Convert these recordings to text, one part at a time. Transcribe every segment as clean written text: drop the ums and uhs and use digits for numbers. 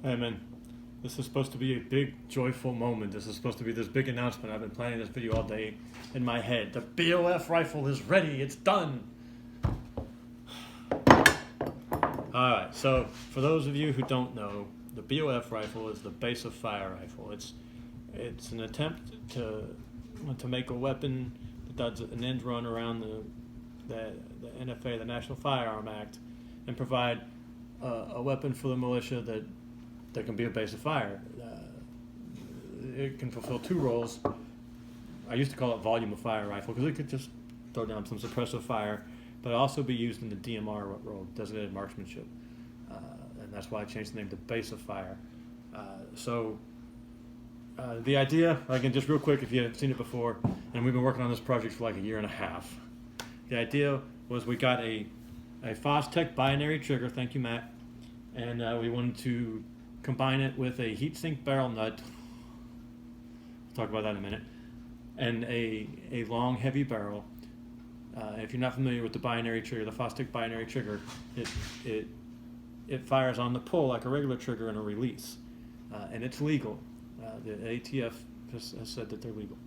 Hey man, this is supposed to be a big, joyful moment. This is supposed to be this big announcement. I've been planning this video all day in my head. The BOF rifle is ready. It's done. Alright, so for those of you who don't know, the BOF rifle is the base of fire rifle. It's an attempt to make a weapon that does an end run around the NFA, the National Firearm Act, and provide a weapon for the militia that can be a base of fire. It can fulfill two roles. I used to call it volume of fire rifle because it could just throw down some suppressive fire, but also be used in the DMR role, designated marksmanship. And that's why I changed the name to base of fire. The idea, again, just real quick if you haven't seen it before, and we've been working on this project for like a year and a half. The idea was we got a Fostech binary trigger, thank you Matt, and we wanted to combine it with a heatsink barrel nut, we'll talk about that in a minute, and a long heavy barrel. If you're not familiar with the binary trigger, the Fostech binary trigger, it fires on the pull like a regular trigger and a release, and it's legal. The ATF has said that they're legal,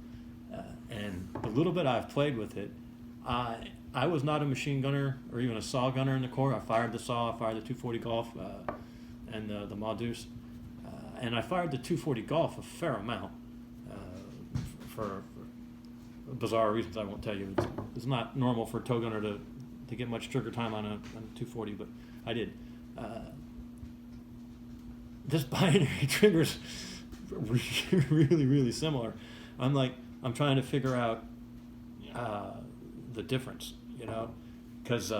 and the little bit I've played with it, I was not a machine gunner or even a saw gunner in the Corps. I fired the saw, I fired the 240 Golf, and the Modus, and I fired the 240 Golf a fair amount for bizarre reasons I won't tell you. It's not normal for a tow gunner to get much trigger time on a 240, but I did. This binary trigger's really similar. I'm trying to figure out the difference, because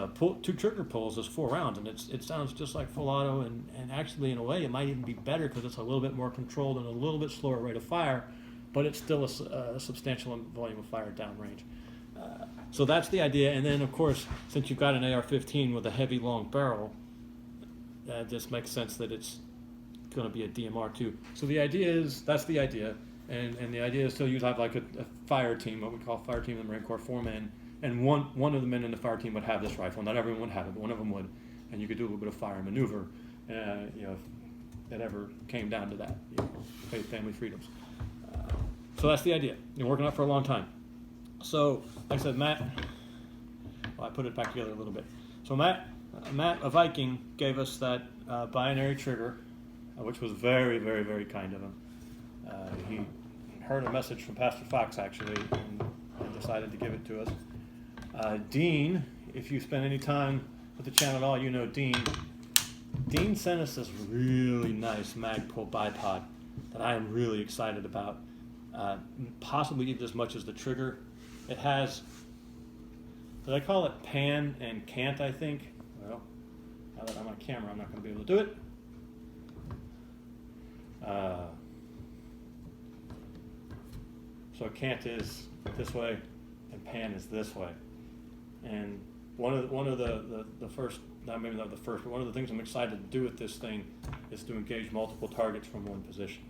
two trigger pulls is 4 rounds, and it sounds just like full auto, and actually in a way it might even be better because it's a little bit more controlled and a little bit slower rate of fire, but it's still a substantial volume of fire downrange. So that's the idea, and then of course, since you've got an AR-15 with a heavy long barrel, this makes sense that it's going to be a DMR too. So the idea is, that's the idea, and the idea is to have like a fire team, what we call a fire team in the Marine Corps, 4 men, and one of the men in the fire team would have this rifle. Not everyone would have it, but one of them would, and you could do a little bit of fire maneuver, if it ever came down to that, family freedoms. So that's the idea. Been working on it for a long time. So, like I said, Matt, I put it back together a little bit. So Matt, a Viking, gave us that binary trigger, which was very kind of him. He heard a message from Pastor Fox, actually, and decided to give it to us. Dean, if you spend any time with the channel at all, you know Dean. Dean sent us this really nice Magpul bipod that I am really excited about. Possibly even as much as the trigger. It has, did I call it pan and cant, I think? Well, now that I'm on camera, I'm not going to be able to do it. So cant is this way, and pan is this way. And one of the first, maybe not the first, but one of the things I'm excited to do with this thing is to engage multiple targets from one position.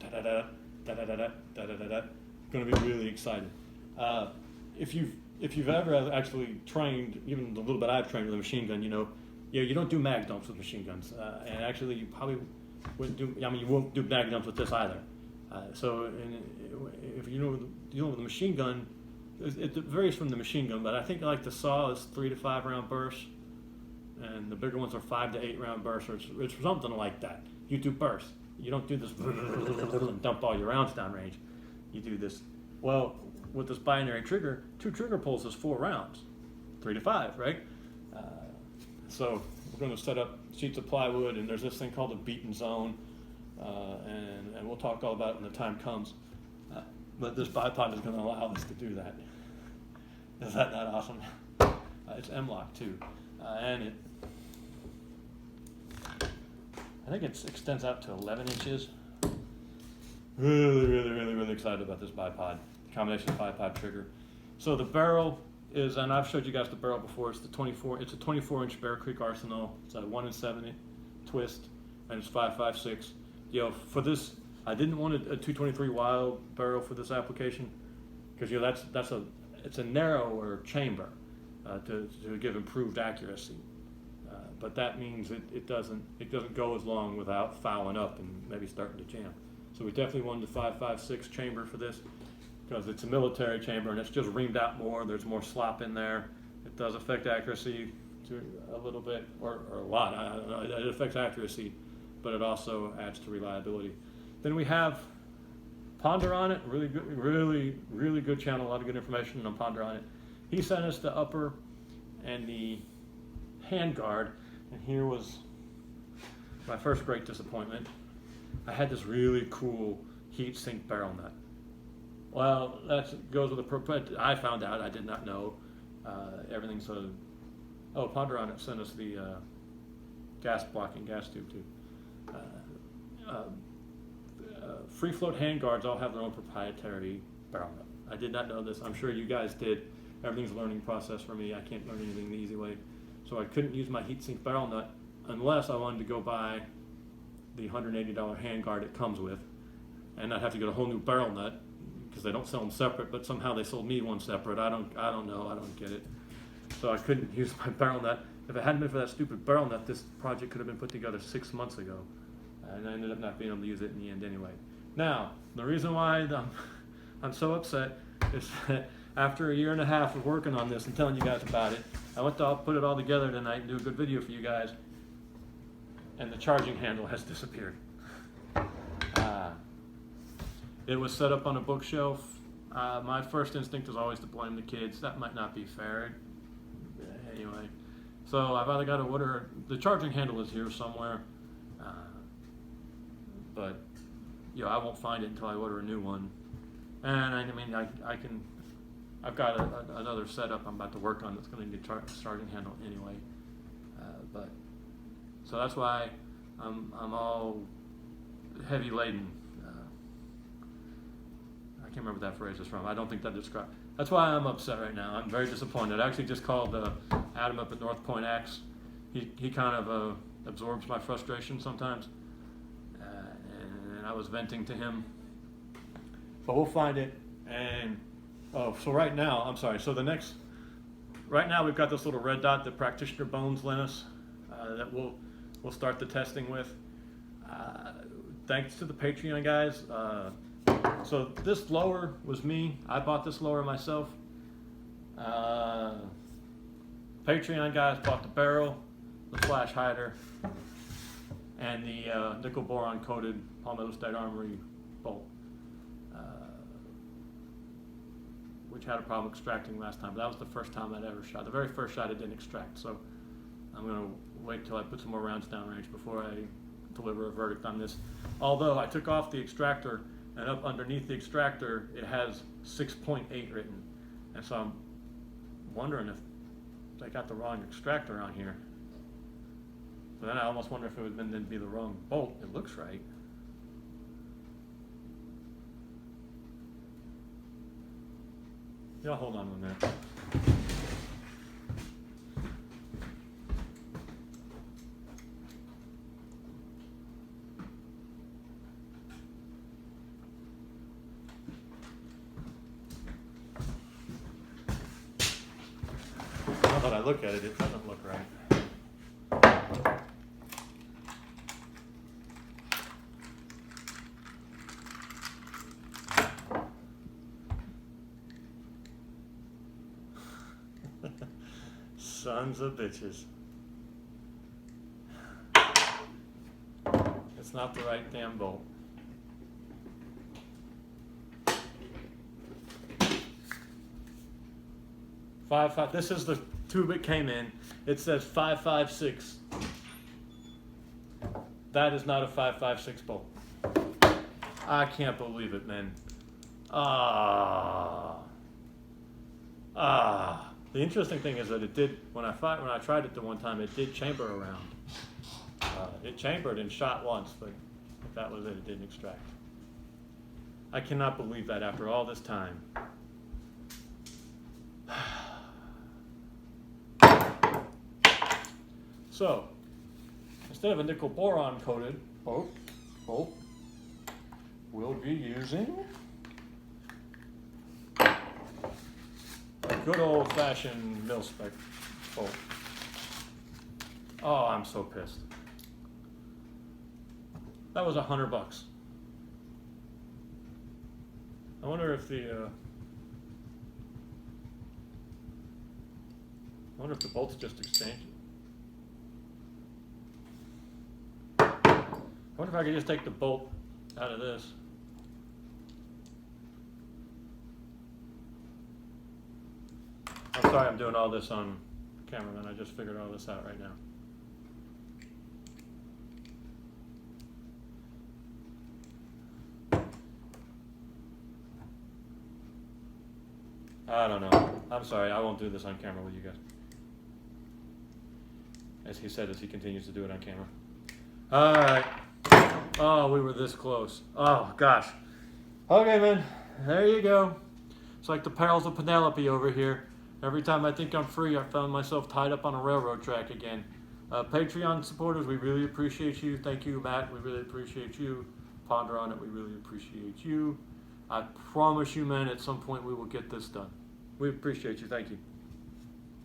Going to be really excited. If you've ever actually trained, even the little bit I've trained with a machine gun, you don't do mag dumps with machine guns, and actually you probably wouldn't do. You won't do mag dumps with this either. If dealing with a machine gun, it varies from the machine gun, but I think like the saw is 3 to 5 round bursts, and the bigger ones are 5 to 8 round bursts, or it's something like that. You do bursts. You don't do this and dump all your rounds downrange. You do this. Well, with this binary trigger, 2 trigger pulls is 4 rounds, 3 to 5, right? So we're going to set up sheets of plywood, and there's this thing called a beaten zone, and we'll talk all about it when the time comes. But this bipod is going to allow us to do that. Is that not awesome? It's M-lock too, and I think it extends out to 11 inches. Really excited about this bipod, combination of bipod trigger. So the barrel is, and I've showed you guys the barrel before, it's a 24-inch Bear Creek Arsenal. It's a 1 7 twist, and it's 5.56. For this, I didn't want a 223 Wild barrel for this application, because it's a narrower chamber to give improved accuracy. but that means it doesn't go as long without fouling up and maybe starting to jam. So we definitely wanted the 5.56 chamber for this because it's a military chamber and it's just reamed out more. There's more slop in there. It does affect accuracy to a little bit or a lot. I don't know. It affects accuracy, but it also adds to reliability. Then we have Ponder on it. Really good, really good channel. A lot of good information on Ponder on it. He sent us the upper and the handguard, and here was my first great disappointment. I had this really cool heat sink barrel nut. Well, that goes with the, I found out, I did not know, everything's Ponder on it sent us the gas tube too. Free float handguards all have their own proprietary barrel nut. I did not know this, I'm sure you guys did. Everything's a learning process for me. I can't learn anything the easy way. So I couldn't use my heatsink barrel nut unless I wanted to go buy the $180 handguard it comes with and not have to get a whole new barrel nut because they don't sell them separate, but somehow they sold me one separate. I don't know, I don't get it. So I couldn't use my barrel nut. If it hadn't been for that stupid barrel nut, this project could have been put together 6 months ago. And I ended up not being able to use it in the end anyway. Now, the reason why I'm so upset is that after a year and a half of working on this and telling you guys about it, I went to put it all together tonight and do a good video for you guys, and the charging handle has disappeared. It was set up on a bookshelf. My first instinct is always to blame the kids. That might not be fair. Anyway, so I've either got to order, the charging handle is here somewhere, but I won't find it until I order a new one. And I mean, I've got another setup I'm about to work on that's going to need a charging handle anyway. So that's why I'm all heavy laden. I can't remember what that phrase is from. I don't think that describes. That's why I'm upset right now. I'm very disappointed. I actually just called Adam up at North Point Axe. He kind of absorbs my frustration sometimes, and I was venting to him. But we'll find it. And so right now, I'm sorry. So right now we've got this little red dot that Practitioner Bones lent us that we'll start the testing with. Thanks to the Patreon guys. So this blower was me. I bought this blower myself. Patreon guys bought the barrel, the flash hider, and the nickel boron coated Palmetto State Armory bolt, which had a problem extracting last time. But that was the first time I'd ever shot. The very first shot it didn't extract. So I'm going to wait till I put some more rounds downrange before I deliver a verdict on this. Although I took off the extractor, and up underneath the extractor it has 6.8 written, and so I'm wondering if they got the wrong extractor on here. So then I almost wonder if it would then be the wrong bolt. It looks right. Yeah, hold on a minute. Now that I look at it, it doesn't look right. Sons of bitches. It's not the right damn bolt. This is the tube it came in. It says 5.56. That is not a 5.56 bolt. I can't believe it, man. The interesting thing is that it did, when I tried it the one time, it did chamber around. It chambered and shot once, but if that was it, it didn't extract. I cannot believe that after all this time. So, instead of a nickel boron coated bolt, we'll be using a good old fashioned mil-spec bolt. Oh, I'm so pissed. That was $100. I wonder if the bolts just exchanged. I wonder if I could just take the bolt out of this. I'm sorry I'm doing all this on camera, man. I just figured all this out right now. I don't know. I'm sorry. I won't do this on camera with you guys. As he said, as he continues to do it on camera. All right. Oh, we were this close. Oh, gosh. Okay, man. There you go. It's like the perils of Penelope over here. Every time I think I'm free, I found myself tied up on a railroad track again. Patreon supporters, we really appreciate you. Thank you, Matt. We really appreciate you. Ponder on it. We really appreciate you. I promise you, man, at some point we will get this done. We appreciate you. Thank you.